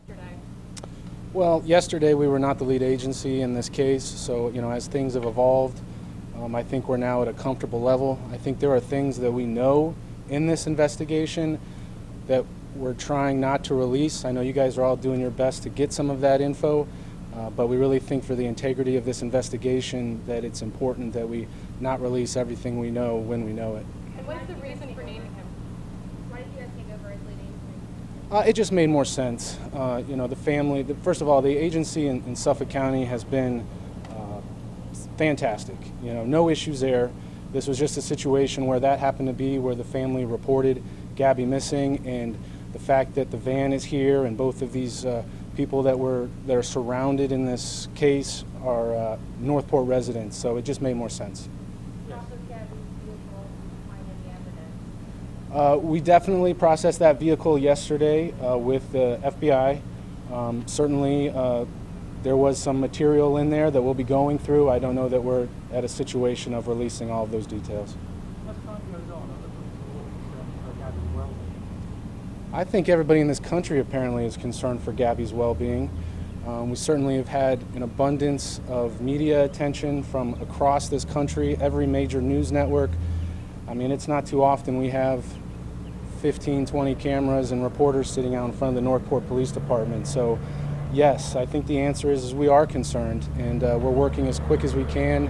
yesterday? Well, yesterday we were not the lead agency in this case, so as things have evolved, I think we're now at a comfortable level. I think there are things that we know in this investigation that we're trying not to release. I know you guys are all doing your best to get some of that info, but we really think for the integrity of this investigation that it's important that we not release everything we know when we know it. And what's the reason for naming him? Why did you guys take over as lead agency? It just made more sense. The family, first of all, the agency in Suffolk County has been fantastic. No issues there. This was just a situation where that happened to be where the family reported Gabby missing, and the fact that the van is here and both of these people that are surrounded in this case are Northport residents, so it just made more sense. We definitely processed that vehicle yesterday with the FBI. Certainly there was some material in there that we'll be going through. I don't know that we're at a situation of releasing all of those details. As time goes on, other people for Gabby's well-being. I think everybody in this country apparently is concerned for Gabby's well-being. We certainly have had an abundance of media attention from across this country, every major news network. I mean, it's not too often we have 15, 20 cameras and reporters sitting out in front of the Northport Police Department. So, yes, I think the answer is we are concerned, and we're working as quick as we can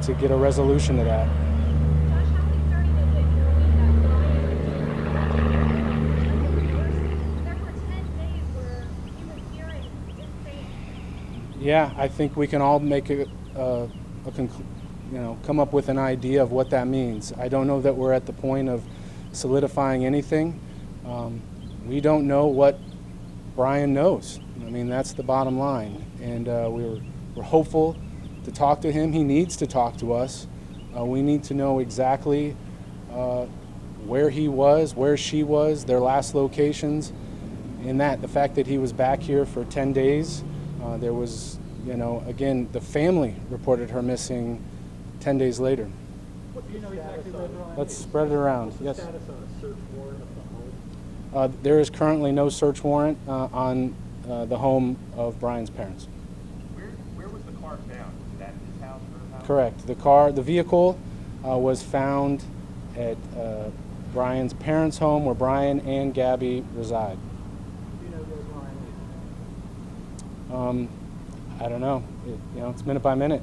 to get a resolution to that. Josh, how concerning is it knowing that Brian there were 10 days where he was hearing insane? Yeah, I think we can all make come up with an idea of what that means. I don't know that we're at the point of solidifying anything. We don't know what Brian knows. I mean, that's the bottom line. And we're hopeful to talk to him. He needs to talk to us. We need to know exactly where he was, where she was, their last locations. And the fact that he was back here for 10 days, there was, again, the family reported her missing 10 days later. What do you know exactly where Brian Let's is? spread it around. What's the Yes. status on a search warrant of the home? There is currently no search warrant on the home of Brian's parents. Where was the car found? Was it at his house or her house? Correct. The vehicle was found at Brian's parents' home where Brian and Gabby reside. Do you know where Brian is? I don't know. It's minute by minute.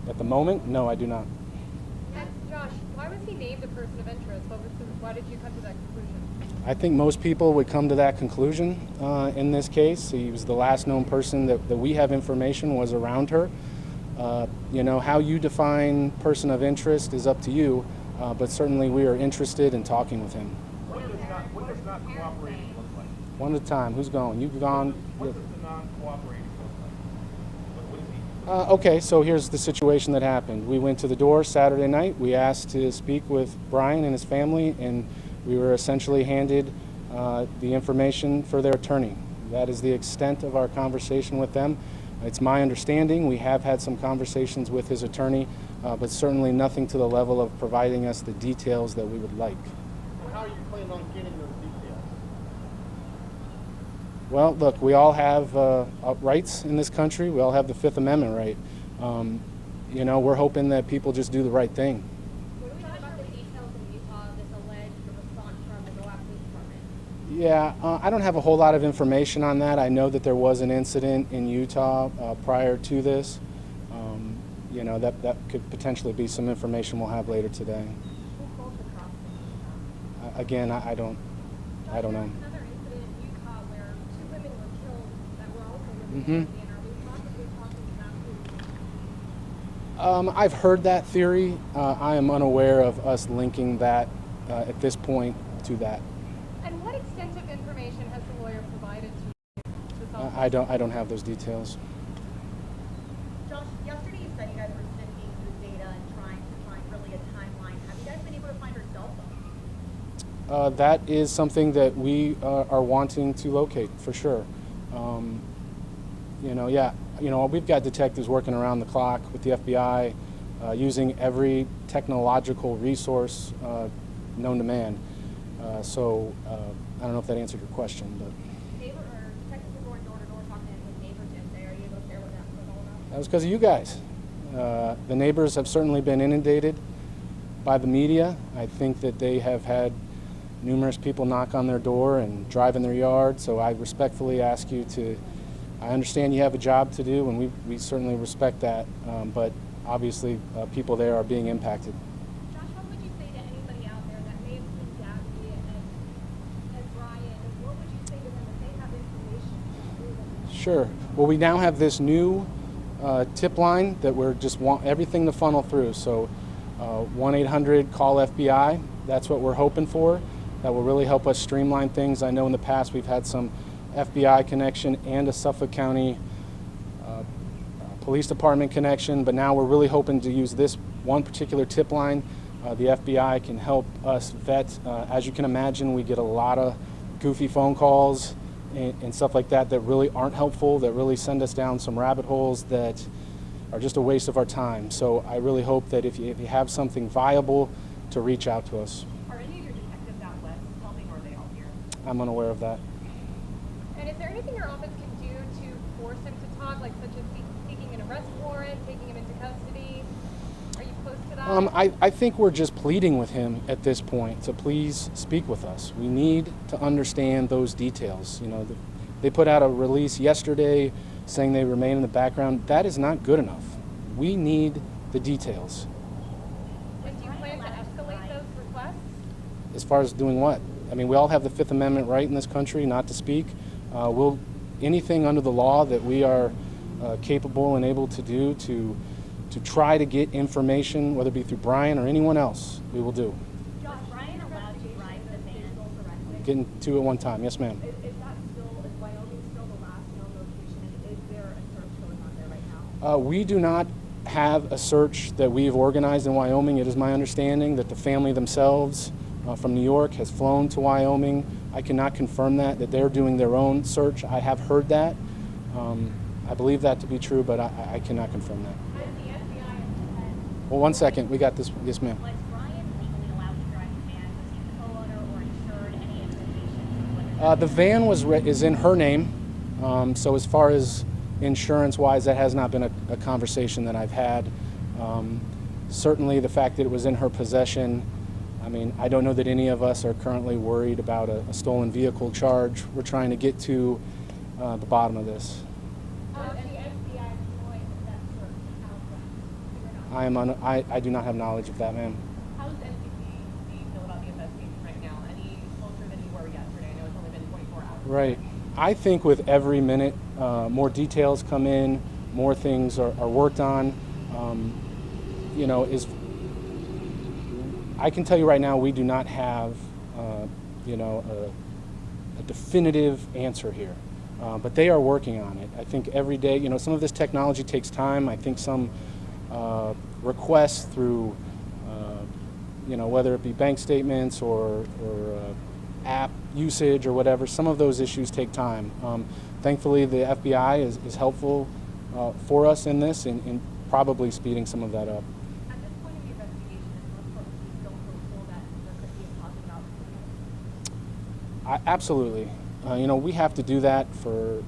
At the moment, no, I do not. And Josh, why was he named a person of interest? Why did you come to that conclusion? I think most people would come to that conclusion in this case. He was the last known person that we have information was around her. How you define person of interest is up to you, but certainly we are interested in talking with him. What does not cooperating look like? One at a time. Who's going? You've gone. What does the non-cooperating look like? What is he? Okay, so here's the situation that happened. We went to the door Saturday night. We asked to speak with Brian and his family, and we were essentially handed the information for their attorney. That is the extent of our conversation with them. It's my understanding we have had some conversations with his attorney, but certainly nothing to the level of providing us the details that we would like. How are you planning on getting those details? Well, look, we all have rights in this country. We all have the Fifth Amendment right. We're hoping that people just do the right thing. What do we know about the details in Utah of this alleged response from the Moab Police Department? Yeah, I don't have a whole lot of information on that. I know that there was an incident in Utah prior to this. That could potentially be some information we'll have later today. Who called the cops? Again, I don't know. Another incident in Utah where 2 women were killed that were also living Mhm. in the Are we possibly talking about who? I've heard that theory. I am unaware of us linking that at this point to that. And what extensive information has the lawyer provided to you? To solve I don't have those details. Josh, yesterday you said you guys were sifting through data and trying to find really a timeline. Have you guys been able to find her cell phone? That is something that we are wanting to locate for sure. We've got detectives working around the clock with the FBI, using every technological resource known to man. I don't know if that answered your question, but. Detectives are That was because of you guys. The neighbors have certainly been inundated by the media. I think that they have had numerous people knock on their door and drive in their yard, so I respectfully ask you to, I understand you have a job to do, and we certainly respect that, but obviously people there are being impacted. Josh, what would you say to anybody out there that may have seen Gabby and Brian? What would you say to them if they have information through them? Sure. Well, we now have this new tip line that we're just want everything to funnel through. So 1-800-CALL-FBI, that's what we're hoping for. That will really help us streamline things. I know in the past we've had some FBI connection and a Suffolk County Police Department connection, but now we're really hoping to use this one particular tip line. The FBI can help us vet. As you can imagine, we get a lot of goofy phone calls and stuff like that that really aren't helpful, that really send us down some rabbit holes that are just a waste of our time. So I really hope that if you have something viable, to reach out to us. Are any of your detectives out west helping, or are they all here? I'm unaware of that. And is there anything your office can do to force him to talk, like such as seeking an arrest warrant, taking him into custody? Are you close to that? I think we're just pleading with him at this point to please speak with us. We need to understand those details. You know, they put out a release yesterday saying they remain in the background. That is not good enough. We need the details. And do you plan to escalate those requests? As far as doing what? I mean, we all have the Fifth Amendment right in this country not to speak. We'll anything under the law that we are capable and able to do to try to get information, whether it be through Brian or anyone else, we will do. Josh, Brian allowed you to drive the van? Getting to it one time. Yes, ma'am. Is Wyoming still the last known location? Is there a search going on there right now? We do not have a search that we've organized in Wyoming. It is my understanding that the family themselves from New York has flown to Wyoming. I cannot confirm that they're doing their own search. I have heard that. I believe that to be true, but I cannot confirm that. Has the FBI Well, one second. We got this. Yes, ma'am. was Brian legally allowed to drive the van? Was he the co-owner or insured? Any information? The van is in her name. So as far as insurance-wise, that has not been a conversation that I've had. Certainly the fact that it was in her possession, I mean, I don't know that any of us are currently worried about a stolen vehicle charge. We're trying to get to the bottom of this. How is the FBI employed that search? I do not have knowledge of that, ma'am. How does NCPD feel about the investigation right now? Any closer than you were yesterday? I know it's only been 24 hours. Right. I think with every minute, more details come in, more things are worked on. You know, I can tell you right now, we do not have, you know, a definitive answer here. But they are working on it. I think every day, you know, some of this technology takes time. I think some requests through, you know, whether it be bank statements or app usage or whatever, some of those issues take time. Thankfully, the FBI is helpful for us in this and probably speeding some of that up. At this point in the investigation, is most folks still hopeful that there could be a positive outcome? Absolutely. You know, we have to do that for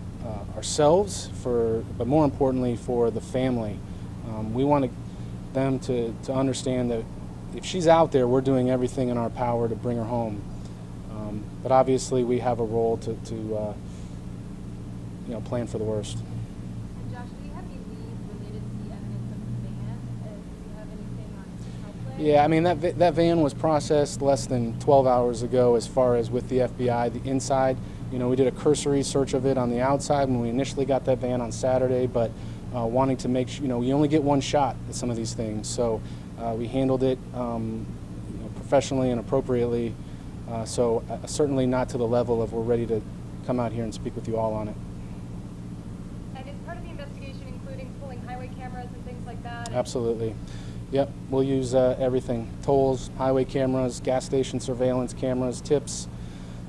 ourselves, but more importantly for the family. We want them to understand that if she's out there, we're doing everything in our power to bring her home. But obviously, we have a role to you know, plan for the worst. And Josh, do you have any leads related to the evidence of the van? Do you have anything on how play? Yeah, I mean, that van was processed less than 12 hours ago as far as with the FBI. The inside, you know, we did a cursory search of it on the outside when we initially got that van on Saturday, but wanting to make sure, you know, you only get one shot at some of these things. So we handled it you know, professionally and appropriately. So certainly not to the level of we're ready to come out here and speak with you all on it. And is part of the investigation including pulling highway cameras and things like that? Absolutely. Yep, we'll use everything. Tolls, highway cameras, gas station surveillance cameras, tips,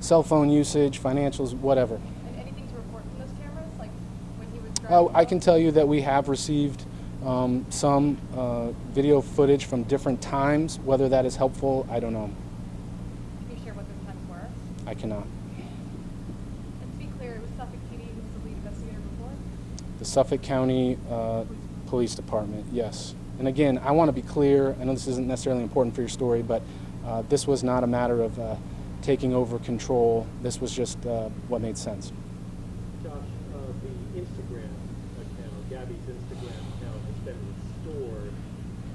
cell phone usage, financials, whatever. And anything to report from those cameras, like when he was driving? Oh, I can tell you that we have received some video footage from different times. Whether that is helpful, I don't know. Can you share what those times were? I cannot. And to be clear, it was Suffolk PD who was the lead investigator before? The Suffolk County Police Department, yes. And again, I want to be clear, I know this isn't necessarily important for your story, but this was not a matter of taking over control. This was just what made sense. Josh, the Instagram account, Gabby's Instagram account has been restored.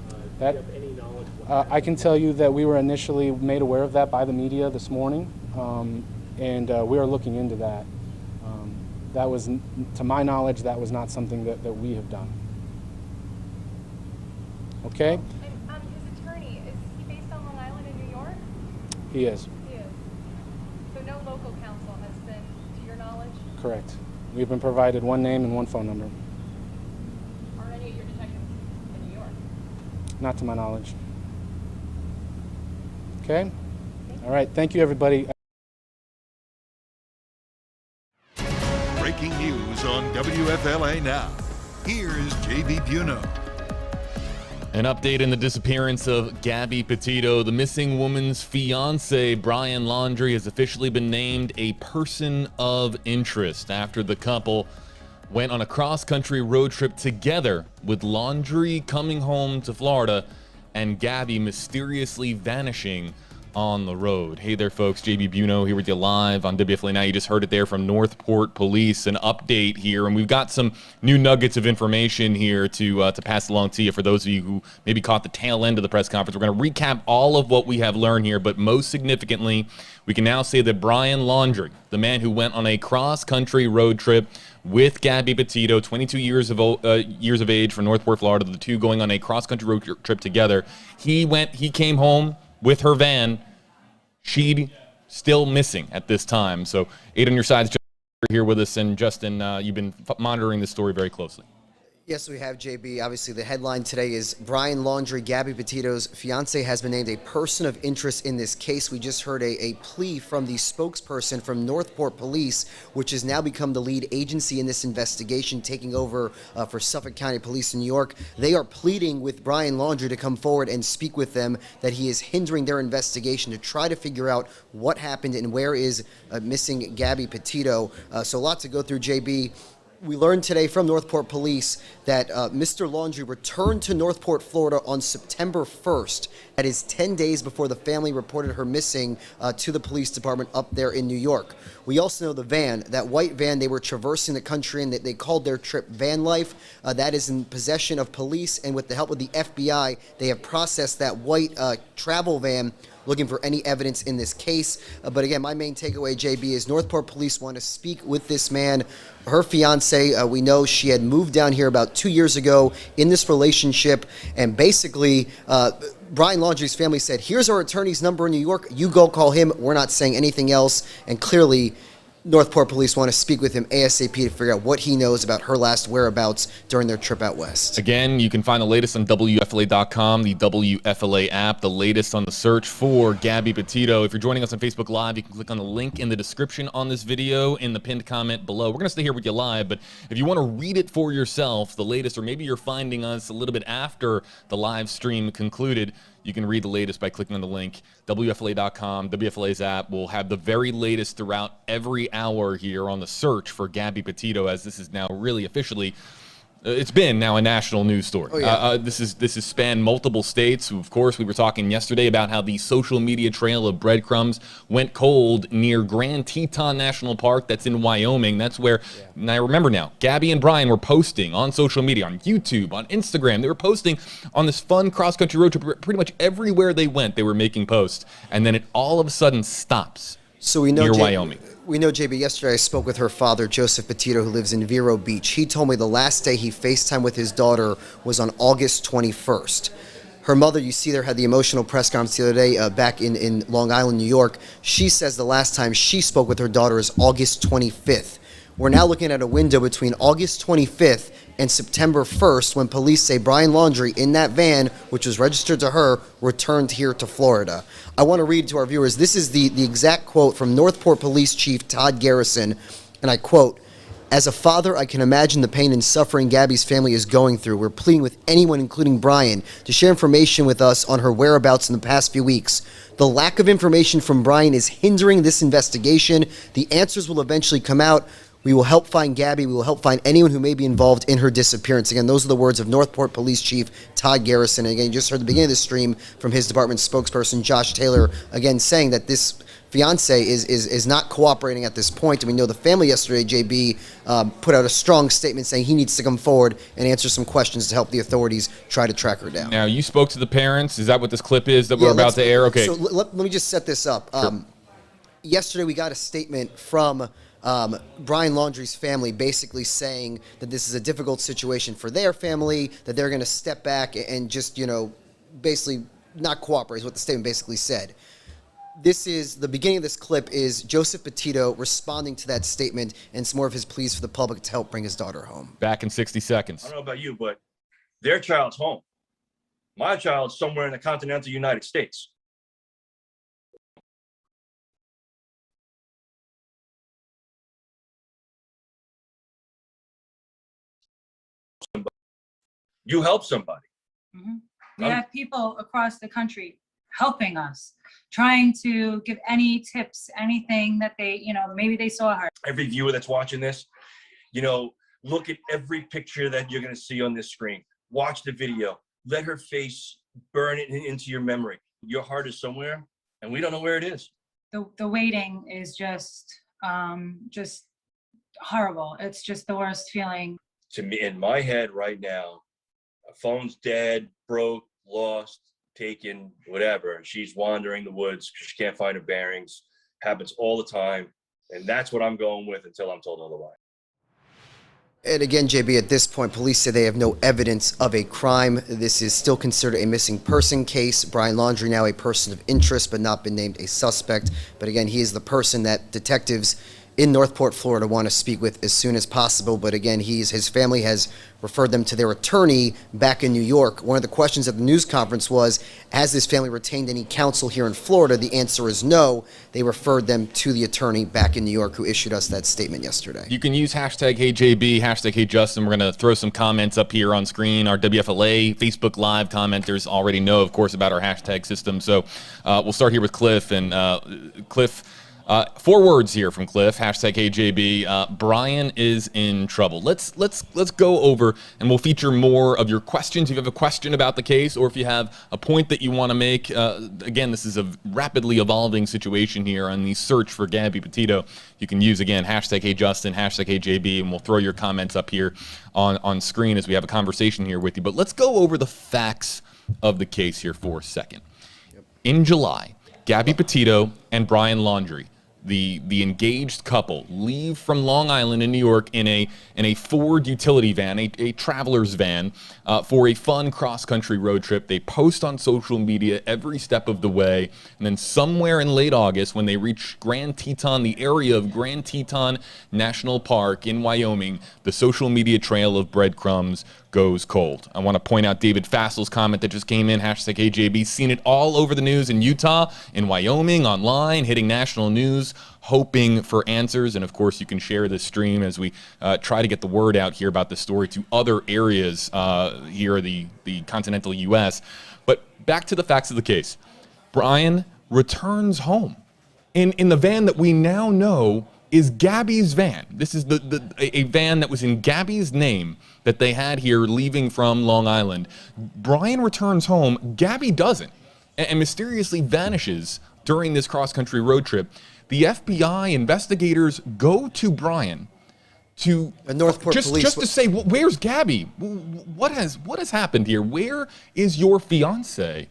Do you have any knowledge what I can tell you that we were initially made aware of that by the media this morning, and we are looking into that. That was, to my knowledge, that was not something that we have done. Okay? And his attorney, is he based on Long Island in New York? He is. He is. So no local counsel has been, to your knowledge? Correct. We've been provided one name and one phone number. Are any of your detectives in New York? Not to my knowledge. Okay? All right. Thank you, everybody. Breaking news on WFLA Now. Here's J.B. Buno. An update in the disappearance of Gabby Petito. The missing woman's fiancé, Brian Laundrie, has officially been named a person of interest after the couple went on a cross-country road trip together, with Laundrie coming home to Florida and Gabby mysteriously vanishing on the road. Hey there, folks. JB Buno here with you live on WFLA Now. You just heard it there from Northport Police. An update here, and we've got some new nuggets of information here to pass along to you for those of you who maybe caught the tail end of the press conference. We're going to recap all of what we have learned here, but most significantly, we can now say that Brian Laundrie, the man who went on a cross-country road trip with Gabby Petito, 22 years of age, from Northport, Florida, the two going on a cross-country road trip together. He came home with her van. She's still missing at this time. So, Aid on your sides, Justin, here with us, and Justin, you've been monitoring this story very closely. Yes, we have, JB. Obviously, the headline today is Brian Laundrie, Gabby Petito's fiancé, has been named a person of interest in this case. We just heard a plea from the spokesperson from Northport Police, which has now become the lead agency in this investigation, taking over for Suffolk County Police in New York. They are pleading with Brian Laundrie to come forward and speak with them, that he is hindering their investigation to try to figure out what happened and where is missing Gabby Petito. So a lot to go through, JB. We learned today from Northport Police that Mr. Laundrie returned to Northport, Florida on September 1st. That is 10 days before the family reported her missing to the police department up there in New York. We also know the van, that white van, they were traversing the country, and they called their trip Van Life. That is in possession of police, and with the help of the FBI, they have processed that white travel van, looking for any evidence in this case. But again, my main takeaway, JB, is Northport Police want to speak with this man. Her fiance, we know she had moved down here about 2 years ago in this relationship, and basically Brian Laundrie's family said, here's our attorney's number in New York, you go call him, we're not saying anything else. And clearly Northport Police want to speak with him ASAP to figure out what he knows about her last whereabouts during their trip out west. Again, you can find the latest on WFLA.com, the WFLA app, the latest on the search for Gabby Petito. If you're joining us on Facebook Live, you can click on the link in the description on this video in the pinned comment below. We're going to stay here with you live, but if you want to read it for yourself, the latest, or maybe you're finding us a little bit after the live stream concluded, you can read the latest by clicking on the link. WFLA.com, WFLA's app will have the very latest throughout every hour here on the search for Gabby Petito, as this is now really officially, it's been now a national news story. Oh, yeah. This has spanned multiple states. Of course, we were talking yesterday about how the social media trail of breadcrumbs went cold near Grand Teton National Park. That's in Wyoming. That's where, and I remember now, Gabby and Brian were posting on social media, on YouTube, on Instagram. They were posting on this fun cross-country road trip. Pretty much everywhere they went, they were making posts. And then it all of a sudden stops. So we know near Wyoming. We know, JB, yesterday I spoke with her father, Joseph Petito, who lives in Vero Beach. He told me the last day he FaceTimed with his daughter was on August 21st. Her mother, you see there, had the emotional press conference the other day back in Long Island, New York. She says the last time she spoke with her daughter is August 25th. We're now looking at a window between August 25th and September 1st when police say Brian Laundrie in that van, which was registered to her, returned here to Florida. I want to read to our viewers. This is the exact quote from Northport Police Chief Todd Garrison, and I quote, "As a father, I can imagine the pain and suffering Gabby's family is going through. We're pleading with anyone, including Brian, to share information with us on her whereabouts in the past few weeks. The lack of information from Brian is hindering this investigation. The answers will eventually come out. We will help find Gabby. We will help find anyone who may be involved in her disappearance. Again, those are the words of Northport Police Chief Todd Garrison. And again, you just heard the beginning of the stream from his department spokesperson, Josh Taylor, again saying that this fiance is not cooperating at this point. And we know the family yesterday, JB, put out a strong statement saying he needs to come forward and answer some questions to help the authorities try to track her down. Now, you spoke to the parents. Is that what this clip is that we're about to air? Okay. So let me just set this up. Sure. Yesterday, we got a statement from Brian Laundrie's family basically saying that this is a difficult situation for their family, that they're going to step back and just, basically not cooperate is what the statement basically said. This is the beginning of this clip is Joseph Petito responding to that statement and some more of his pleas for the public to help bring his daughter home. Back in 60 seconds. I don't know about you, but their child's home. My child's somewhere in the continental United States. You help somebody. Mm-hmm. We have people across the country helping us, trying to give any tips, anything that they, maybe they saw her. Every viewer that's watching this, look at every picture that you're going to see on this screen. Watch the video. Let her face burn it into your memory. Your heart is somewhere, and we don't know where it is. The waiting is just horrible. It's just the worst feeling. To me, in my head right now, a phone's dead, broke, lost, taken, whatever. She's wandering the woods because she can't find her bearings. Happens all the time. And that's what I'm going with until I'm told otherwise. And again, JB, at this point, police say they have no evidence of a crime. This is still considered a missing person case. Brian Laundrie now a person of interest, but not been named a suspect. But again, he is the person that detectives in Northport, Florida want to speak with as soon as possible. But again, his family has referred them to their attorney back in New York. One of the questions at the news conference was, has this family retained any counsel here in Florida? The answer is no. They referred them to the attorney back in New York who issued us that statement yesterday. You can use hashtag HeyJB, hashtag HeyJustin. We're going to throw some comments up here on screen. Our WFLA Facebook Live commenters already know, of course, about our hashtag system. So we'll start here with Cliff. And Cliff, 4 words here from Cliff, hashtag HeyJB. Brian is in trouble. Let's go over, and we'll feature more of your questions. If you have a question about the case, or if you have a point that you want to make, again, this is a rapidly evolving situation here on the search for Gabby Petito. You can use, again, hashtag HeyJustin, hashtag HeyJB, and we'll throw your comments up here on screen as we have a conversation here with you. But let's go over the facts of the case here for a second. In July, Gabby Petito and Brian Laundrie, the engaged couple, leave from Long Island in New York in a Ford utility van, a traveler's van, for a fun cross-country road trip. They post on social media every step of the way, and then somewhere in late August, when they reach Grand Teton, the area of Grand Teton National Park in Wyoming, the social media trail of breadcrumbs goes cold. I want to point out David Fassel's comment that just came in, hashtag HeyJB, seen it all over the news in Utah, in Wyoming, online, hitting national news, hoping for answers. And of course, you can share this stream as we try to get the word out here about this story to other areas here in the continental U.S. But back to the facts of the case. Brian returns home in the van that we now know is Gabby's van. This is a van that was in Gabby's name that they had here leaving from Long Island. Brian returns home. Gabby doesn't, and mysteriously vanishes during this cross-country road trip. The FBI investigators go to Brian to Northport Police just to say, well, where's Gabby? What has happened here? Where is your fiance?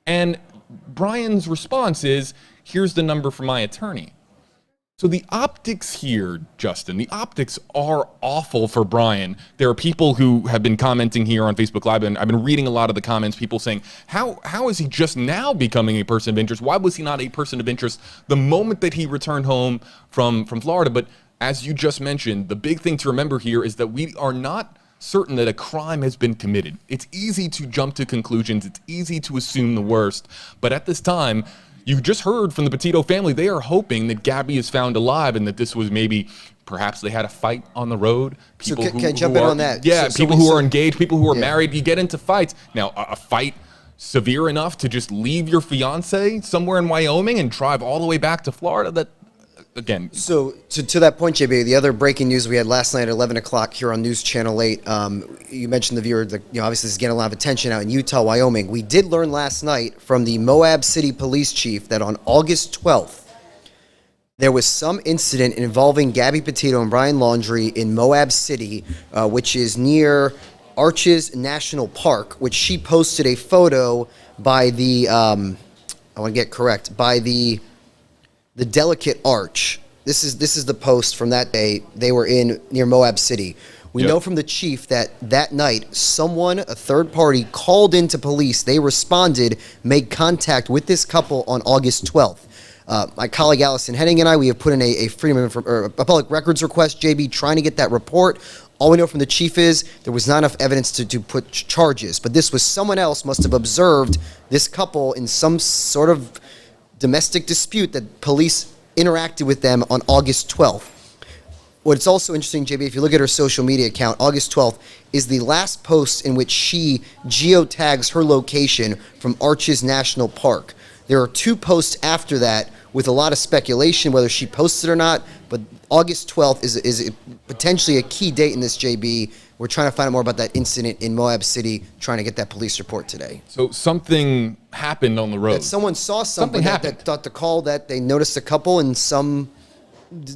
And Brian's response is, here's the number from my attorney. So the optics here, Justin, the optics are awful for Brian. There are people who have been commenting here on Facebook Live, and I've been reading a lot of the comments, people saying, how is he just now becoming a person of interest? Why was he not a person of interest the moment that he returned home from Florida? But as you just mentioned, the big thing to remember here is that we are not certain that a crime has been committed. It's easy to jump to conclusions. It's easy to assume the worst. But at this time, you just heard from the Petito family, they are hoping that Gabby is found alive and that this was perhaps they had a fight on the road. People so can I jump in on that? Yeah, people who are engaged, people who are married, you get into fights. Now, a fight severe enough to just leave your fiance somewhere in Wyoming and drive all the way back to Florida, again. So to that point, JB, the other breaking news we had last night at 11 o'clock here on News Channel 8, you mentioned the viewer that, obviously this is getting a lot of attention out in Utah, Wyoming. We did learn last night from the Moab City Police Chief that on August 12th, there was some incident involving Gabby Petito and Brian Laundrie in Moab City, which is near Arches National Park, which she posted a photo by the, I want to get correct, by the Delicate Arch. This is the post from that day. They were in near Moab City. We know from the chief that night, someone, a third party, called into police. They responded, made contact with this couple on August 12th. My colleague Allison Henning and I, we have put in a freedom of a public records request, JB, trying to get that report. All we know from the chief is there was not enough evidence to put charges, but this was someone else must have observed this couple in some sort of domestic dispute that police interacted with them on August 12th. What's also interesting, JB, if you look at her social media account, August 12th is the last post in which she geotags her location from Arches National Park. There are 2 posts after that with a lot of speculation whether she posted or not, but August 12th is potentially a key date in this, JB. We're trying to find out more about that incident in Moab City, trying to get that police report today. So something happened on the road. That someone saw something that thought the call that they noticed a couple in some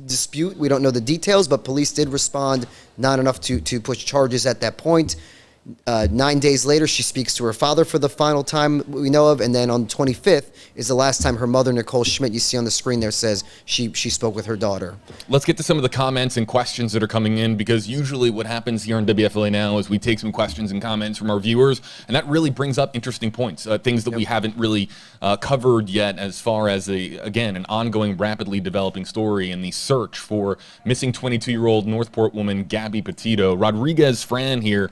dispute. We don't know the details, but police did respond, not enough to push charges at that point. 9 days later, she speaks to her father for the final time we know of, and then on the 25th is the last time her mother, Nicole Schmidt, you see on the screen there, says she spoke with her daughter. Let's get to some of the comments and questions that are coming in, because usually what happens here on WFLA Now is we take some questions and comments from our viewers, and that really brings up interesting points, things that we haven't really covered yet as far as, again, an ongoing, rapidly developing story in the search for missing 22-year-old Northport woman Gabby Petito. Rodriguez Fran here,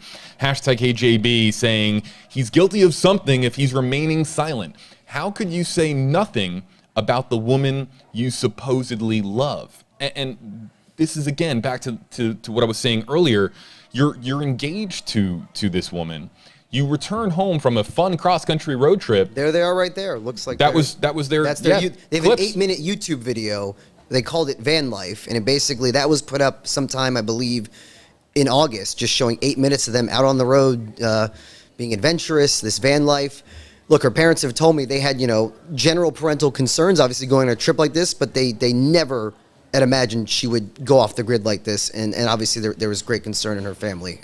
#HJB, saying he's guilty of something if he's remaining silent. How could you say nothing about the woman you supposedly love? And this is, again, back to what I was saying earlier. You're engaged to this woman. You return home from a fun cross-country road trip. There they are right there. Looks like that was their. That's their. They have clips. An 8-minute YouTube video. They called it Van Life, and that was put up sometime, I believe, in August, just showing 8 minutes of them out on the road, being adventurous, this van life. Look, her parents have told me they had, general parental concerns, obviously going on a trip like this, but they never had imagined she would go off the grid like this, and obviously there was great concern in her family.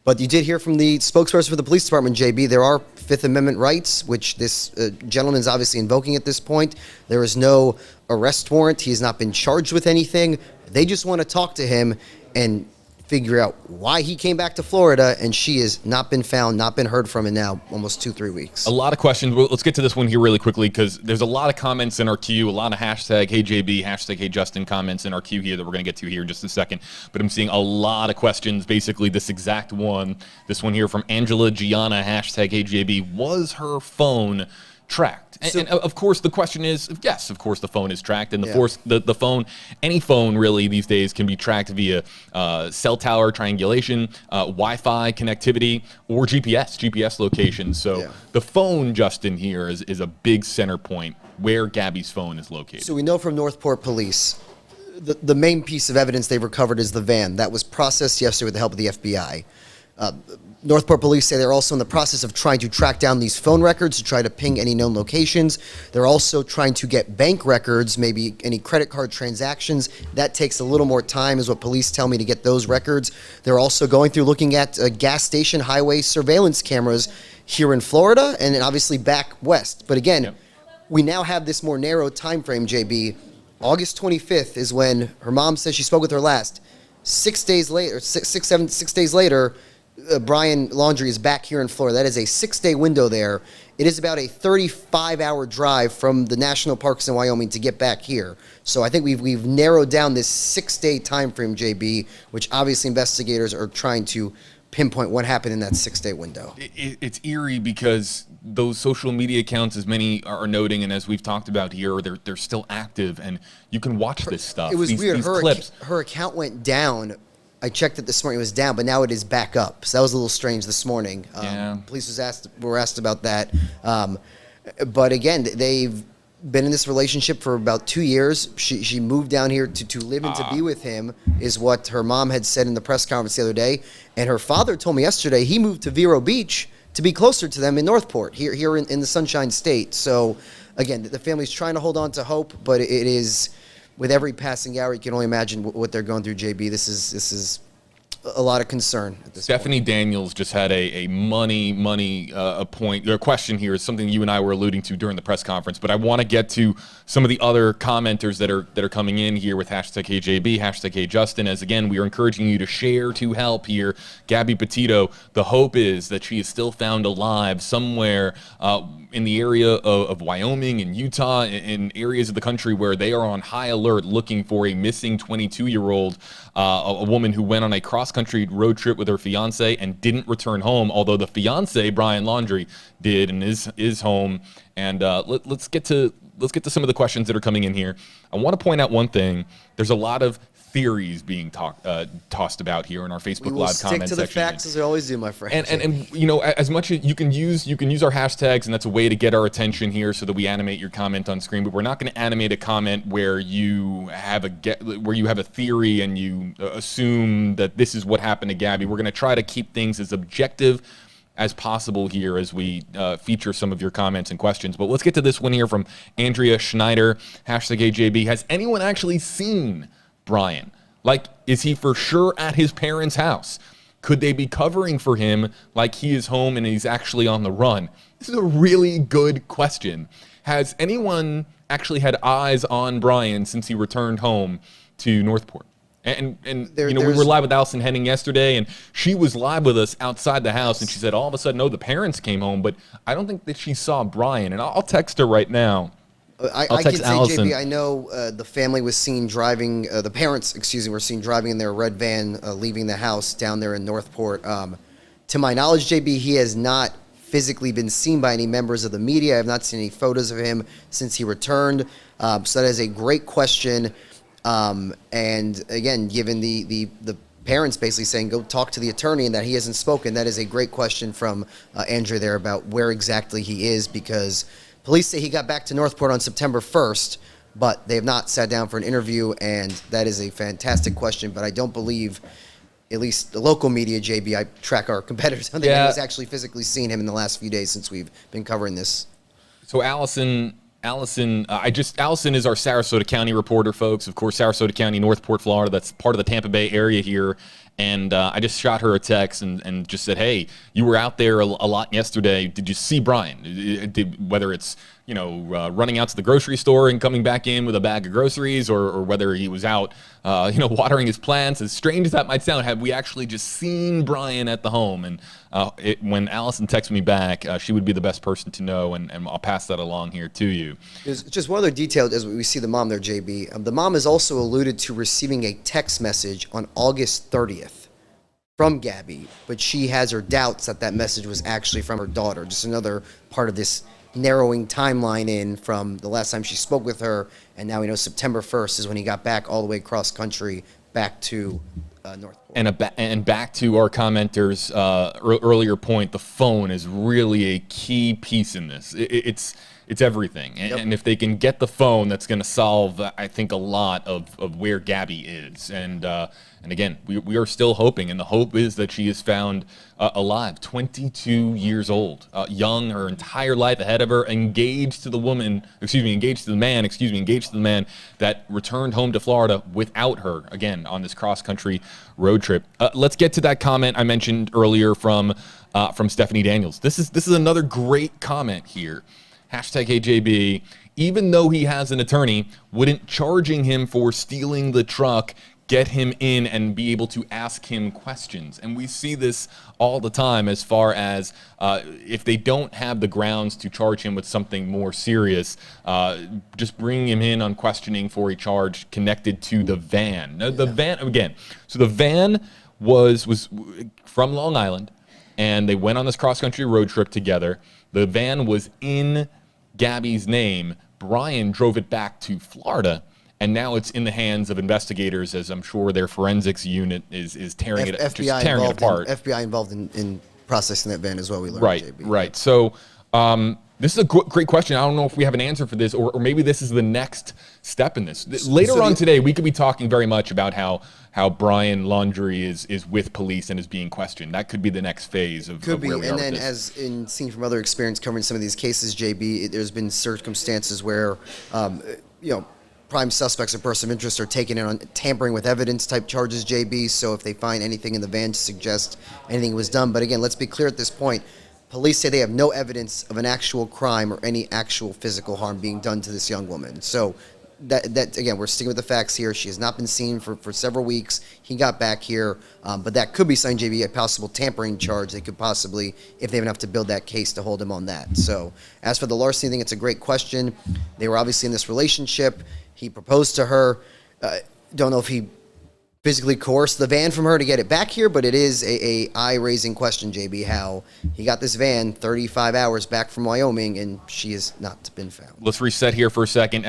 But you did hear from the spokesperson for the police department, JB, there are Fifth Amendment rights, which this gentleman is obviously invoking at this point. There is no arrest warrant. He has not been charged with anything. They just want to talk to him and figure out why he came back to Florida, and she has not been found, not been heard from in now almost 2-3 weeks. A lot of questions. Well, let's get to this one here really quickly, because there's a lot of comments in our queue, a lot of #HeyJB, #HeyJustin comments in our queue here that we're going to get to here in just a second. But I'm seeing a lot of questions, basically this exact one. This one here from Angela Gianna, #HeyJB. Was her phone tracked? And of course, the question is, yes, of course the phone is tracked. And the phone, any phone really these days can be tracked via cell tower triangulation, Wi-Fi connectivity, or GPS location. So the phone, Justin, here is a big center point where Gabby's phone is located. So we know from Northport Police, the main piece of evidence they've recovered is the van. That was processed yesterday with the help of the FBI. Northport Police say they're also in the process of trying to track down these phone records to try to ping any known locations. They're also trying to get bank records, maybe any credit card transactions. That takes a little more time, is what police tell me, to get those records. They're also going through looking at gas station highway surveillance cameras here in Florida and obviously back west. But again, we now have this more narrow time frame, JB. August 25th is when her mom says she spoke with her last. 6 days later, 6 days later, Brian Laundrie is back here in Florida. That is a 6-day window there. It is about a 35-hour drive from the national parks in Wyoming to get back here. So I think we've narrowed down this 6-day time frame, JB, which obviously investigators are trying to pinpoint what happened in that 6-day window. It's eerie because those social media accounts, as many are noting, and as we've talked about here, they're still active, and you can watch this stuff. It was weird. Clips. Her account went down. I checked it this morning. It was down, but now it is back up. So that was a little strange this morning. Police were asked about that. But again, been in this relationship for about 2 years. She moved down here to live and to be with him, is what her mom had said in the press conference the other day. And her father told me yesterday he moved to Vero Beach to be closer to them in Northport, here in the Sunshine State. So, again, the family's trying to hold on to hope, but it is, with every passing hour, you can only imagine what they're going through, JB. This is a lot of concern at this Stephanie point. Daniels just had a point. Or question here is something you and I were alluding to during the press conference, but I want to get to some of the other commenters that are coming in here with hashtag HJB, hashtag HJustin, as again, we are encouraging you to share to help here. Gabby Petito, the hope is that she is still found alive somewhere in the area of Wyoming and Utah, in areas of the country where they are on high alert looking for a missing 22-year-old, a woman who went on a cross-country road trip with her fiancé and didn't return home, although the fiancé, Brian Laundrie, did and is home. And let's get to some of the questions that are coming in here. I want to point out one thing. There's a lot of theories being tossed about here in our Facebook Live comment section. Stick to the facts as we always do, my friend. And you know, as much as you can use our hashtags, and that's a way to get our attention here so that we animate your comment on screen. But we're not going to animate a comment where you have a theory and you assume that this is what happened to Gabby. We're going to try to keep things as objective as possible here as we feature some of your comments and questions. But let's get to this one here from Andrea Schneider, hashtag AJB. Has anyone actually seen Brian? Like, is he for sure at his parents' house? Could they be covering for him like he is home and he's actually on the run? This is a really good question. Has anyone actually had eyes on Brian since he returned home to Northport? And you know, we were live with Allison Henning yesterday, and she was live with us outside the house, and she said all of a sudden, no, the parents came home, but I don't think that she saw Brian. And I'll text her right now. I can say, JB, I know the family was seen driving, the parents, were seen driving in their red van, leaving the house down there in Northport. To my knowledge, JB, he has not physically been seen by any members of the media. I have not seen any photos of him since he returned. So that is a great question. And again, given the parents basically saying, go talk to the attorney, and that he hasn't spoken, that is a great question from Andrea there about where exactly he is, because police say he got back to Northport on September 1st, but they have not sat down for an interview, and that is a fantastic question. But I don't believe, at least the local media, JB, I track our competitors, I think anyone's actually physically seen him in the last few days since we've been covering this. So Allison is our Sarasota County reporter, folks. Of course, Sarasota County, Northport, Florida. That's part of the Tampa Bay area here. And I just shot her a text and just said, hey, you were out there a lot yesterday. Did you see Brian? Whether it's, you know, running out to the grocery store and coming back in with a bag of groceries, or whether he was out, you know, watering his plants. As strange as that might sound, have we actually just seen Brian at the home? And when Allison texted me back, she would be the best person to know, and I'll pass that along here to you. There's just one other detail as we see the mom there, JB. The mom has also alluded to receiving a text message on August 30th from Gabby, but she has her doubts that message was actually from her daughter. Just another part of this narrowing timeline in from the last time she spoke with her, and now we know September 1st is when he got back all the way cross country back to Northport. And back to our commenters' earlier point, the phone is really a key piece in this. It's everything. And if they can get the phone, that's going to solve, I think, a lot of where Gabby is. And again, we are still hoping, and the hope is that she is found alive, 22 years old, young, her entire life ahead of her, engaged to the man that returned home to Florida without her, again, on this cross-country road trip. Let's get to that comment I mentioned earlier from Stephanie Daniels. This is another great comment here. Hashtag AJB, even though he has an attorney, wouldn't charging him for stealing the truck get him in and be able to ask him questions? And we see this all the time as far as if they don't have the grounds to charge him with something more serious, just bringing him in on questioning for a charge connected to the van. Now, the van, again, so the van was from Long Island, and they went on this cross-country road trip together. The van was in Gabby's name. Brian drove it back to Florida, and now it's in the hands of investigators, as I'm sure their forensics unit is tearing it apart. FBI involved in processing that van as well, we learned. Right, JB. right. So This is a great question. I don't know if we have an answer for this, or maybe this is the next step in this. Later on today, we could be talking very much about how Brian Laundrie is with police and is being questioned. That could be the next phase of Could be, where we and are then with this. as in seen from other experience covering some of these cases, JB, there's been circumstances where, prime suspects or person of interest are taken in on tampering with evidence type charges, JB. So if they find anything in the van to suggest anything was done, but again, let's be clear at this point. Police say they have no evidence of an actual crime or any actual physical harm being done to this young woman. So that again, we're sticking with the facts here. She has not been seen for several weeks. He got back here, but that could be signed, JB, a possible tampering charge. They could possibly, if they have enough to build that case, to hold him on that. So as for the larceny thing, it's a great question. They were obviously in this relationship. He proposed to her. Don't know if he physically coerced the van from her to get it back here, but it is a eye-raising question, JB, how he got this van 35 hours back from Wyoming and she has not been found. Let's reset here for a second.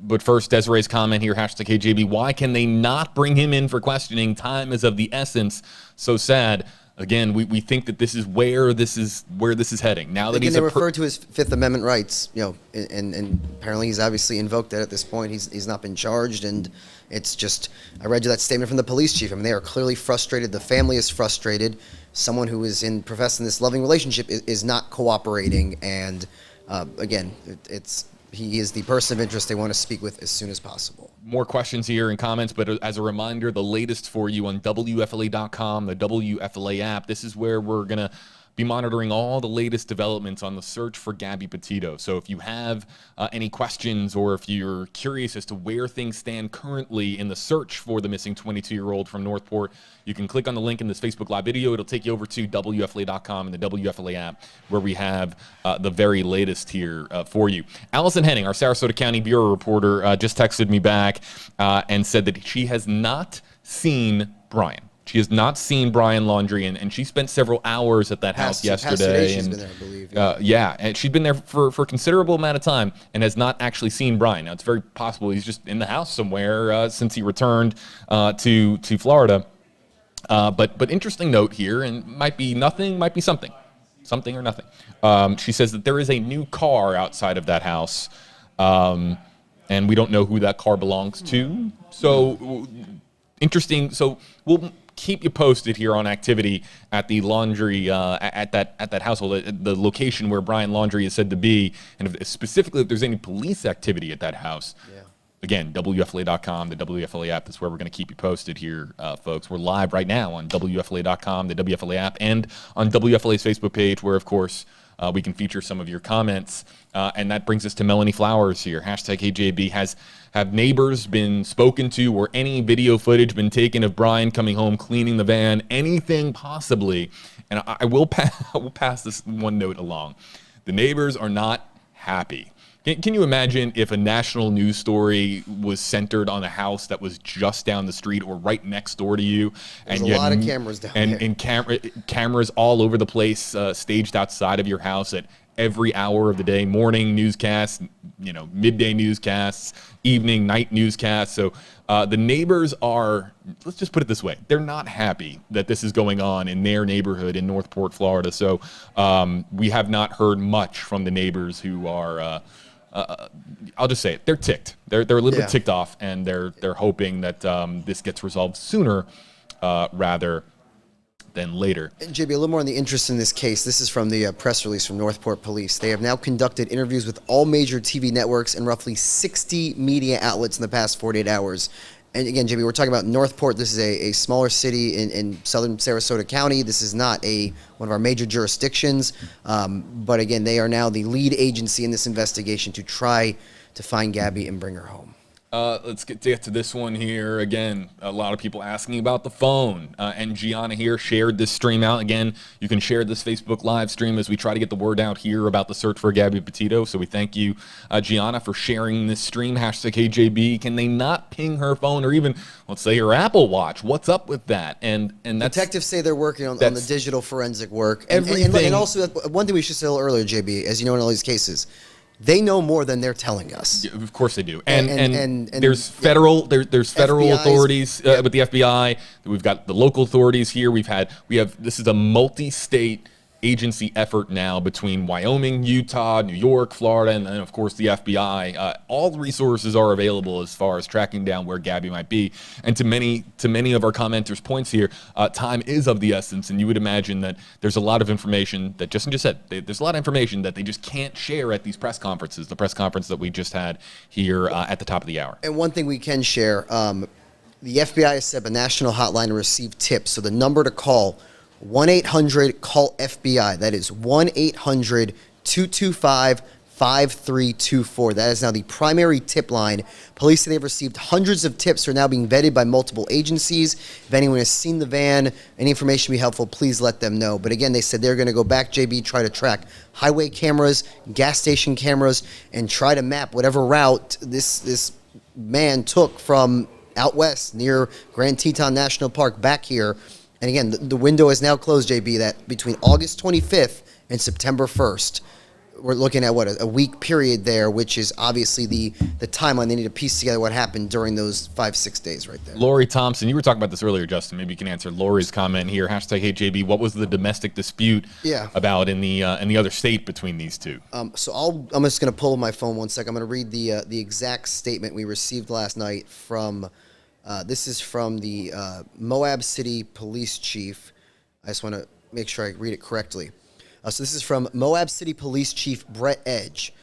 But first, Desiree's comment here, #KJB. Why can they not bring him in for questioning? Time is of the essence. So sad. Again, we think that this is where this is heading. Now that they referred to his Fifth Amendment rights, and apparently he's obviously invoked that at this point. He's not been charged, and it's just, I read you that statement from the police chief. I mean, they are clearly frustrated. The family is frustrated. Someone who is professing this loving relationship is not cooperating, and again, he is the person of interest they want to speak with as soon as possible. More questions here and comments, but as a reminder, the latest for you on WFLA.com, the WFLA app. This is where we're going to be monitoring all the latest developments on the search for Gabby Petito. So if you have any questions or if you're curious as to where things stand currently in the search for the missing 22-year-old from Northport, you can click on the link in this Facebook Live video. It'll take you over to WFLA.com and the WFLA app, where we have the very latest here for you. Allison Henning, our Sarasota County Bureau reporter, just texted me back and said that she has not seen Brian. She has not seen Brian Laundrie, and she spent several hours at that house yesterday. She's been there, I believe. And she'd been there for a considerable amount of time and has not actually seen Brian. Now, it's very possible he's just in the house somewhere since he returned to Florida. But interesting note here, and might be nothing, might be something or nothing. She says that there is a new car outside of that house, and we don't know who that car belongs to. So interesting. So we'll keep you posted here on activity at the Laundrie at that household, at the location where Brian Laundrie is said to be, and specifically if there's any police activity at that house. Yeah. Again, WFLA.com, the WFLA app. That's where we're going to keep you posted here, folks. We're live right now on WFLA.com, the WFLA app, and on WFLA's Facebook page, where of course we can feature some of your comments. And that brings us to Melanie Flowers here. #KJB. Have neighbors been spoken to, or any video footage been taken of Brian coming home, cleaning the van, anything possibly? And I will pass this one note along. The neighbors are not happy. Can you imagine if a national news story was centered on a house that was just down the street or right next door to you? There's a lot of cameras down there. And cameras all over the place, staged outside of your house at every hour of the day, morning newscasts, midday newscasts, evening, night newscasts. So the neighbors are, let's just put it this way, they're not happy that this is going on in their neighborhood in Northport, Florida. So we have not heard much from the neighbors who are, I'll just say it, they're ticked. They're a little bit ticked off, and they're hoping that this gets resolved sooner rather than later. And JB, a little more on the interest in this case. This is from the press release from Northport Police. They have now conducted interviews with all major TV networks and roughly 60 media outlets in the past 48 hours. And again, JB, we're talking about Northport. This is a smaller city in southern Sarasota County. This is not one of our major jurisdictions. But again, they are now the lead agency in this investigation to try to find Gabby and bring her home. Let's get to this one here. Again, a lot of people asking about the phone. And Gianna here shared this stream out. Again, you can share this Facebook live stream as we try to get the word out here about the search for Gabby Petito. So we thank you, Gianna, for sharing this stream. #KJB. Can they not ping her phone, or even, let's say, her Apple Watch? What's up with that? And that's, detectives say they're working on the digital forensic work. And also, one thing we should say a little earlier, JB, as you know, in all these cases, they know more than they're telling us. Yeah, of course they do. And there's federal authorities with the FBI. We've got the local authorities here. We have this is a multi-state agency effort now between Wyoming, Utah, New York, Florida, and then, of course, the FBI. All the resources are available as far as tracking down where Gabby might be. And to many of our commenters' points here, time is of the essence, and you would imagine that there's a lot of information that Justin just said. There's a lot of information that they just can't share at these press conferences, the press conference that we just had here at the top of the hour. And one thing we can share, the FBI has set up a national hotline to receive tips. So the number to call, 1-800-CALL-FBI. That is 1-800-225-5324. That is now the primary tip line. Police say they've received hundreds of tips, are now being vetted by multiple agencies. If anyone has seen the van, any information be helpful, please let them know. But again, they said they're going to go back, JB, try to track highway cameras, gas station cameras, and try to map whatever route this man took from out west near Grand Teton National Park back here. And again, the window is now closed, JB, that between August 25th and September 1st, we're looking at, what, a week period there, which is obviously the timeline. They need to piece together what happened during those 5-6 days right there. Lori Thompson, you were talking about this earlier, Justin. Maybe you can answer Lori's comment here. #HeyJB, what was the domestic dispute about in the other state between these two? So I'm just going to pull my phone one sec. I'm going to read the exact statement we received last night from, this is from the Moab City Police Chief. I just want to make sure I read it correctly. So this is from Moab City Police Chief Brett Edge.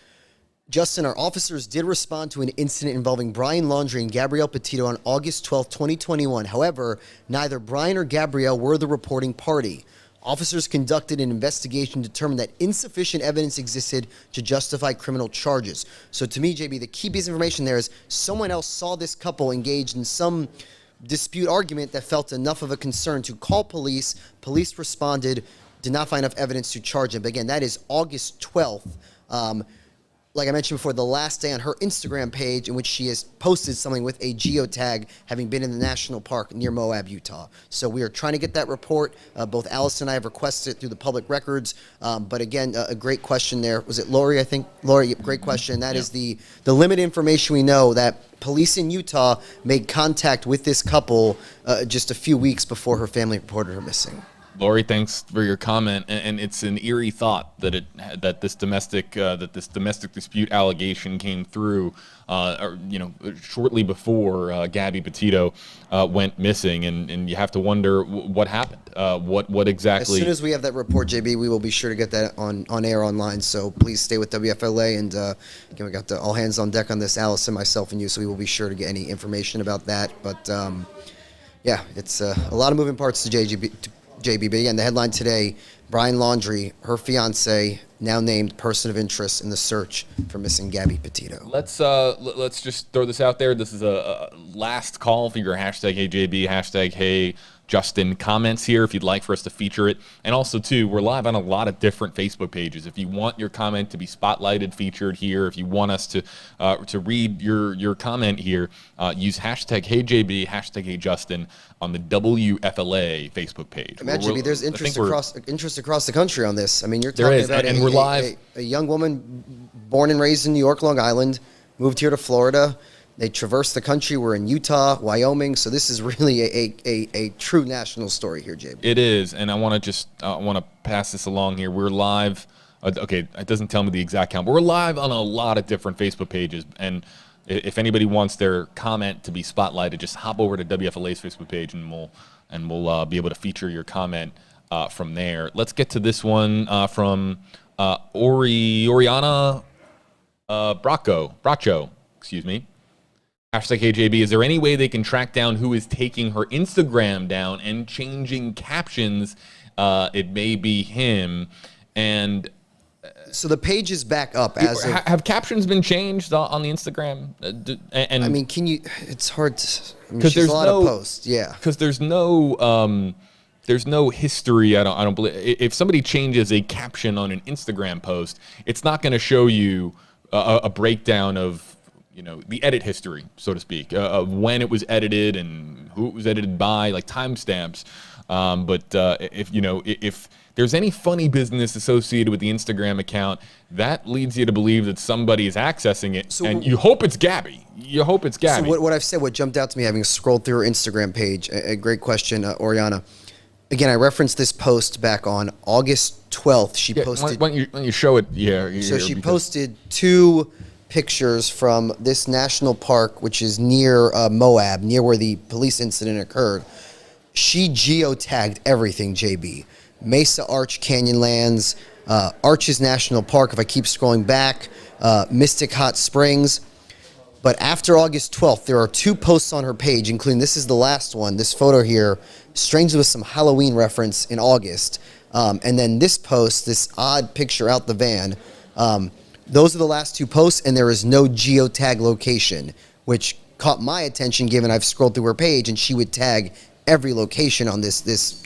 Justin, our officers did respond to an incident involving Brian Laundrie and Gabrielle Petito on August 12, 2021. However, neither Brian or Gabrielle were the reporting party. Officers conducted an investigation, determined that insufficient evidence existed to justify criminal charges. So to me, JB, the key piece of information there is someone else saw this couple engaged in some dispute argument that felt enough of a concern to call police. Police responded, did not find enough evidence to charge him. But again, that is August 12th. Like I mentioned before, the last day on her Instagram page in which she has posted something with a geotag having been in the national park near Moab, Utah. So we are trying to get that report. Both Alice and I have requested it through the public records. But again, a great question there. Was it Lori, I think? Lori, great question. That is the limited information we know, that police in Utah made contact with this couple just a few weeks before her family reported her missing. Lori, thanks for your comment, and it's an eerie thought that this domestic dispute allegation came through, shortly before Gabby Petito went missing, and you have to wonder what happened, what exactly. As soon as we have that report, JB, we will be sure to get that on air online. So please stay with WFLA, and again, we got all hands on deck on this, Alice and myself and you. So we will be sure to get any information about that. But yeah, it's a lot of moving parts to JB, but again, the headline today, Brian Laundrie, her fiance, now named person of interest in the search for missing Gabby Petito. Let's just throw this out there. This is a last call for your #HeyJB, #HeyJustin comments here if you'd like for us to feature it. And also, too, we're live on a lot of different Facebook pages. If you want your comment to be spotlighted, featured here, if you want us to read your comment here, use #HeyJB, #HeyJustin on the WFLA Facebook page. Imagine, there's interest across the country on this. I mean, you're talking about and we're live. A young woman born and raised in New York, Long Island, moved here to Florida. They traversed the country. We're in Utah, Wyoming. So this is really a true national story here, JB. It is, and I want to pass this along here. We're live. Okay, it doesn't tell me the exact count, but we're live on a lot of different Facebook pages, and if anybody wants their comment to be spotlighted, just hop over to WFLA's Facebook page, and we'll be able to feature your comment from there. Let's get to this one from Oriana Bracho. Excuse me. #HeyJB, is there any way they can track down who is taking her Instagram down and changing captions? It may be him. And so the page is back up. Have captions been changed on the Instagram? And I mean, it's hard to, because there's a lot of posts. Yeah. Because there's no history. I don't believe, if somebody changes a caption on an Instagram post, it's not going to show you a breakdown of, the edit history, so to speak, of when it was edited and who it was edited by, like timestamps. But if there's any funny business associated with the Instagram account, that leads you to believe that somebody is accessing it, and you hope it's Gabby. You hope it's Gabby. So what I've said, what jumped out to me having scrolled through her Instagram page, a great question, Oriana. Again, I referenced this post back on August 12th, she posted. Why don't you show it? So she posted 2 pictures from this national park, which is near Moab, near where the police incident occurred. She geotagged everything, JB. Mesa Arch Canyonlands, Arches National Park, if I keep scrolling back, Mystic Hot Springs. But after August 12th, there are 2 posts on her page, including this is the last one, this photo here, strangely with some Halloween reference in August. And then this post, this odd picture out the van. Those are the last 2 posts, and there is no geotag location, which caught my attention given I've scrolled through her page, and she would tag every location on this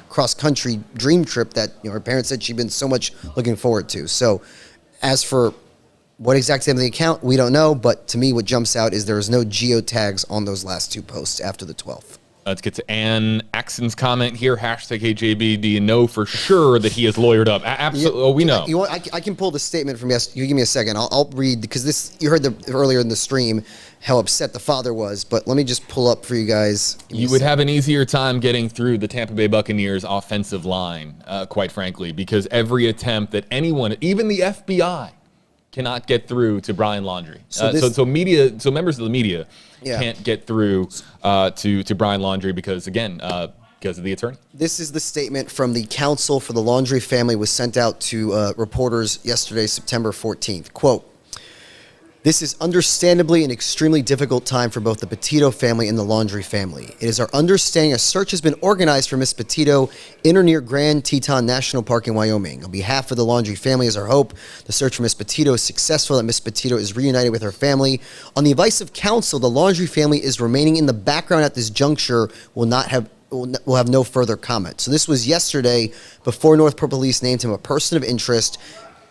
cross-country dream trip that her parents said she'd been so much looking forward to. So as for what exactly in the account, we don't know, but to me what jumps out is there is no geotags on those last 2 posts after the 12th. Let's get to Ann Axon's comment here. #HeyJB, do you know for sure that he is lawyered up? Absolutely. Oh, we know. I can pull the statement from yesterday. You give me a second. I'll read, because you heard earlier in the stream how upset the father was, but let me just pull up for you guys. You would have an easier time getting through the Tampa Bay Buccaneers offensive line, quite frankly, because every attempt that anyone, even the FBI, cannot get through to Brian Laundrie. So members of the media can't get through to Brian Laundrie because of the attorney. This is the statement from the counsel for the Laundrie family, was sent out to reporters yesterday, September 14th. Quote, "This is understandably an extremely difficult time for both the Petito family and the Laundrie family. It is our understanding a search has been organized for Miss Petito in or near Grand Teton National Park in Wyoming. On behalf of the Laundrie family, is our hope the search for Miss Petito is successful, that Miss Petito is reunited with her family. On the advice of counsel, the Laundrie family is remaining in the background at this juncture, will have no further comment." So this was yesterday, before Northport Police named him a person of interest.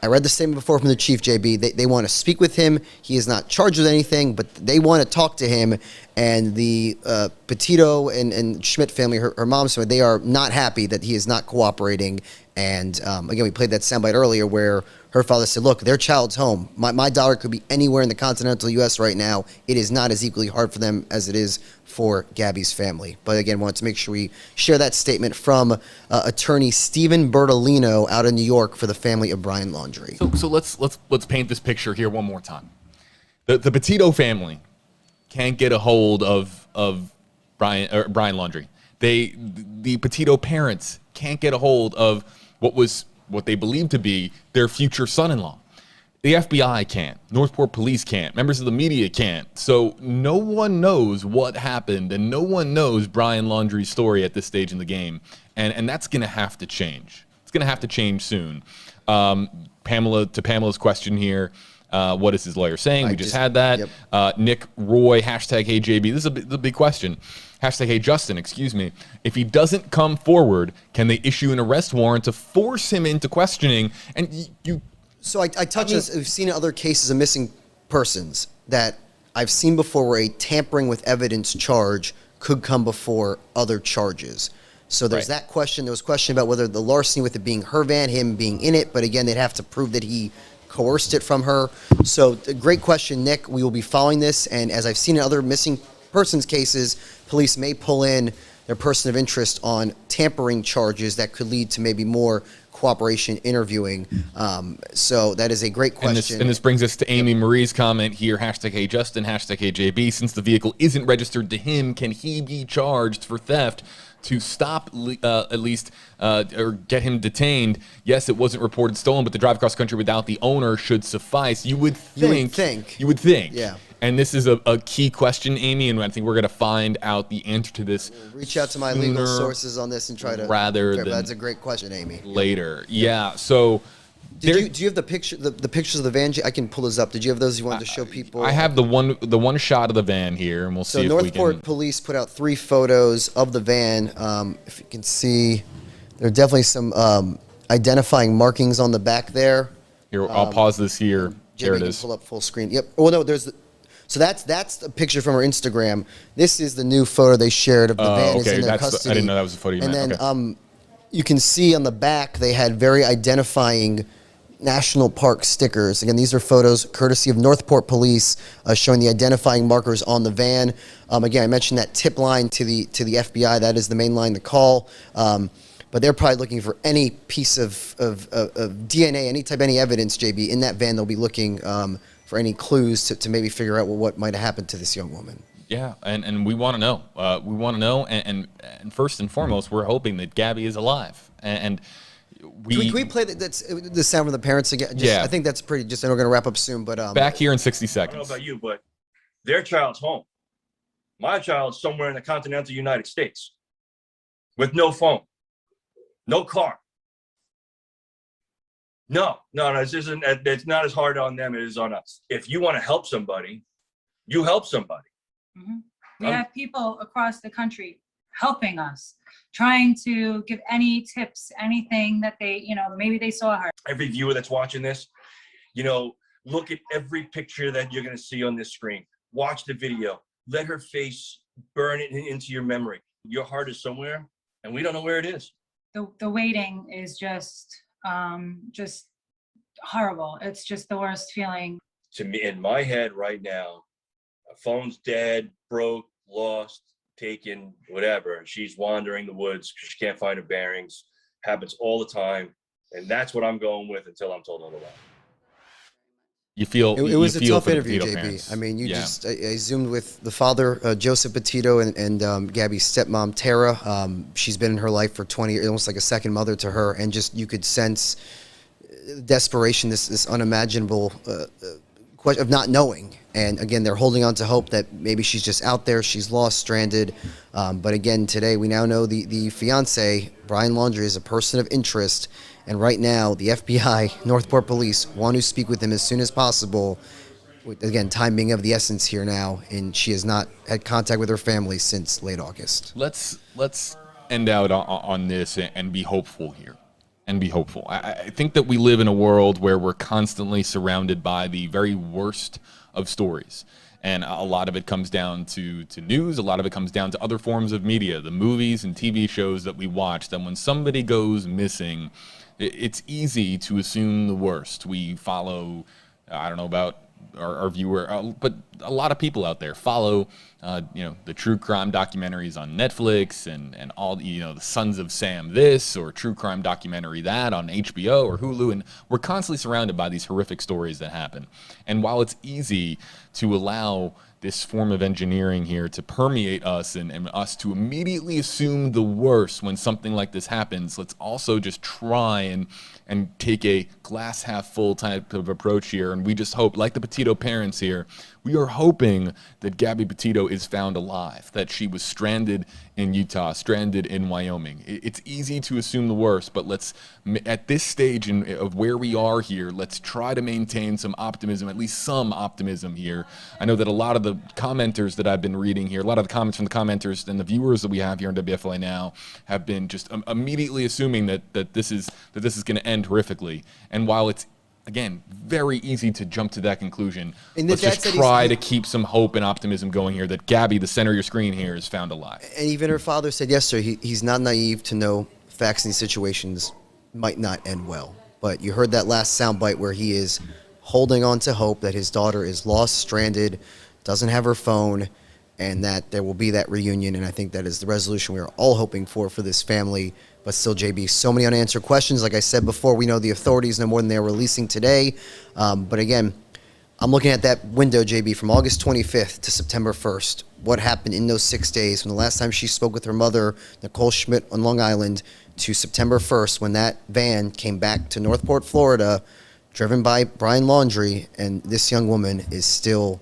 I read the statement before from the chief, JB. They want to speak with him. He is not charged with anything, but they want to talk to him. And the Petito and Schmidt family, her mom's family, they are not happy that he is not cooperating. And again, we played that soundbite earlier where her father said, look, their child's home. My daughter could be anywhere in the continental U.S. right now. It is not as equally hard for them as it is for Gabby's family. But again, wanted to make sure we share that statement from attorney Stephen Bertolino out of New York for the family of Brian Laundrie. So let's paint this picture here one more time. The Petito family can't get a hold of Brian Laundrie. The Petito parents can't get a hold of what they believe to be their future son-in-law. The FBI can't. Northport Police can't. Members of the media can't. So no one knows what happened, and no one knows Brian Laundrie's story at this stage in the game. And that's going to have to change. It's going to have to change soon. Pamela's question here, what is his lawyer saying? We just had that. Yep. Nick Roy, #HeyJB. This is a big question. #HeyJustin, excuse me. If he doesn't come forward, can they issue an arrest warrant to force him into questioning? And So I touch on this. We've seen in other cases of missing persons that I've seen before where a tampering with evidence charge could come before other charges. So there's that question. There was a question about whether the larceny with it being her van, him being in it, but again, they'd have to prove that he coerced it from her. So great question, Nick. We will be following this, and as I've seen in other missing persons cases, police may pull in their person of interest on tampering charges that could lead to maybe more cooperation interviewing. So that is a great question. And this brings us to Amy Marie's comment here, #HeyJustin, #HeyJB. Since the vehicle isn't registered to him, can he be charged for theft to stop at least or get him detained? Yes, it wasn't reported stolen, but the drive across country without the owner should suffice. You would think. You would think. Yeah. And this is a key question, Amy, and I think we're going to find out the answer to this. We'll reach out to my legal sources on this and try to. That's a great question, Amy. Later. Yeah. So. Do you have the picture, the pictures of the van? I can pull those up. Did you have those you wanted to show people? I have the one shot of the van here, and we'll see if we can. So Northport Police put out 3 photos of the van. If you can see, there are definitely some identifying markings on the back there. Here, I'll pause this here. Jimmy, there it is. Pull up full screen. Yep. Oh no, so that's a picture from her Instagram. This is the new photo they shared of the van. Okay, in their custody. I didn't know that was a photo you meant. And then you can see on the back they had very identifying national park stickers. Again, these are photos courtesy of Northport Police showing the identifying markers on the van. Again, I mentioned that tip line to the FBI. That is the main line to call. but they're probably looking for any piece of DNA, any evidence, JB, in that van. They'll be looking for any clues to maybe figure out what might have happened to this young woman. Yeah, and we want to know. We want to know, and first and foremost, we're hoping that Gabby is alive. And can we play the sound from the parents again? Yeah. I think that's pretty. Just, and we're going to wrap up soon. But back here in 60 I seconds. don't know about you, but their child's home. My child's somewhere in the continental United States with no phone, no car. No, this isn't. It's not as hard on them as it is on us. If you want to help somebody, you help somebody. Mm-hmm. We have people across the country helping us, trying to give any tips, anything that they, maybe they saw her. Every viewer that's watching this, look at every picture that you're going to see on this screen. Watch the video. Let her face burn it into your memory. Your heart is somewhere, and we don't know where it is. The waiting is just horrible. It's just the worst feeling. To me, in my head right now, a phone's dead, broke, lost, taken, whatever. She's wandering the woods because she can't find her bearings. Happens all the time, and that's what I'm going with until I'm told otherwise. You feel it was a tough interview, Petito JB. parents. I mean, I zoomed with the father, Joseph Petito, and Gabby's stepmom, Tara. She's been in her life for 20 years, almost like a second mother to her, and just you could sense desperation, this unimaginable question of not knowing. And again, they're holding on to hope that maybe she's just out there, she's lost, stranded. But again, today we now know the fiance, Brian Laundrie, is a person of interest. And right now, the FBI, Northport Police, want to speak with him as soon as possible. Again, time being of the essence here now, and she has not had contact with her family since late August. Let's end out on this and be hopeful here. And be hopeful. I think that we live in a world where we're constantly surrounded by the very worst of stories. And a lot of it comes down to news. A lot of it comes down to other forms of media, the movies and TV shows that we watch. That when somebody goes missing, it's easy to assume the worst. We follow, I don't know about our viewer, but a lot of people out there follow, the true crime documentaries on Netflix and all, the Sons of Sam this or true crime documentary that on HBO or Hulu. And we're constantly surrounded by these horrific stories that happen. And while it's easy to allow this form of engineering here to permeate us and us to immediately assume the worst when something like this happens, let's also just try and take a glass half full type of approach here. And we just hope, like the Petito parents here, we are hoping that Gabby Petito is found alive, that she was stranded in Utah, stranded in Wyoming. It's easy to assume the worst, but let's, at this stage of where we are here, let's try to maintain some optimism, at least some optimism here. I know that a lot of the commenters that I've been reading here, a lot of the comments from the commenters and the viewers that we have here on WFLA Now have been just immediately assuming that this is going to end horrifically. And while it's, again, very easy to jump to that conclusion, let's just try to keep some hope and optimism going here that Gabby, the center of your screen here, is found alive. And even her father said yesterday he's not naive to know facts in these situations might not end well. But you heard that last soundbite where he is holding on to hope that his daughter is lost, stranded, doesn't have her phone, and that there will be that reunion. And I think that is the resolution we are all hoping for this family. But still, JB, so many unanswered questions. Like I said before, we know the authorities know more than they're releasing today. But again, I'm looking at that window, JB, from August 25th to September 1st. What happened in those 6 days from the last time she spoke with her mother, Nicole Schmidt, on Long Island, to September 1st when that van came back to Northport, Florida, driven by Brian Laundrie, and this young woman is still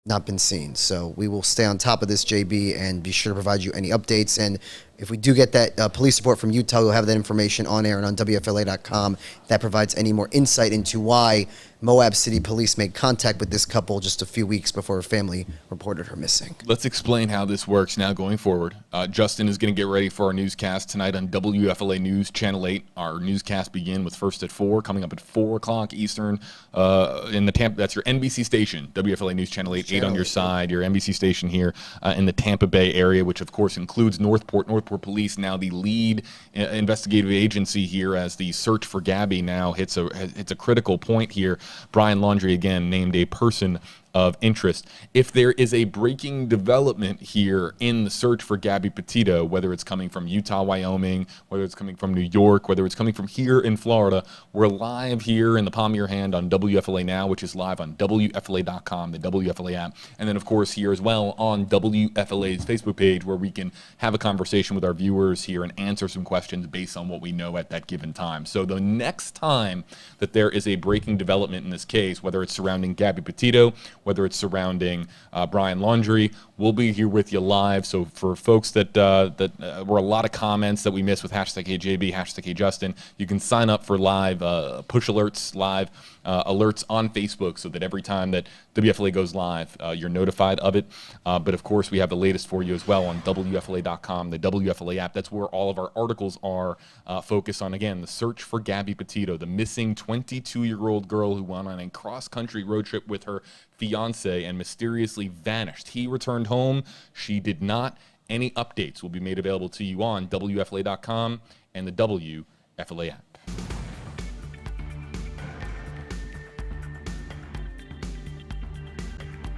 not been seen. So we will stay on top of this, JB, and be sure to provide you any updates. And if we do get that police report from Utah, we'll have that information on air and on WFLA.com. That provides any more insight into why Moab City Police made contact with this couple just a few weeks before her family reported her missing. Let's explain how this works now going forward. Justin is going to get ready for our newscast tonight on WFLA News Channel 8. Our newscast begin with First at 4, coming up at 4 o'clock Eastern in the Tampa. That's your NBC station, WFLA News Channel 8, 8 on your side, your NBC station here in the Tampa Bay area, which of course includes Northport Police, now the lead investigative agency here as the search for Gabby now hits a critical point here. Brian Laundrie, again, named a person of interest. If there is a breaking development here in the search for Gabby Petito, whether it's coming from Utah, Wyoming, whether it's coming from New York, whether it's coming from here in Florida, we're live here in the palm of your hand on WFLA Now, which is live on WFLA.com, the WFLA app, and then of course here as well on WFLA's Facebook page, where we can have a conversation with our viewers here and answer some questions based on what we know at that given time. So the next time that there is a breaking development in this case, whether it's surrounding Gabby Petito, whether it's surrounding Brian Laundrie, we'll be here with you live. So for folks that were a lot of comments that we missed with #HeyJB, #HeyJustin, you can sign up for live push alerts, live alerts on Facebook, so that every time that WFLA goes live, you're notified of it. But of course, we have the latest for you as well on WFLA.com, the WFLA app. That's where all of our articles are focused on, again, the search for Gabby Petito, the missing 22-year-old girl who went on a cross-country road trip with her fiance and mysteriously vanished. He returned home. She did not. Any updates will be made available to you on WFLA.com and the WFLA app.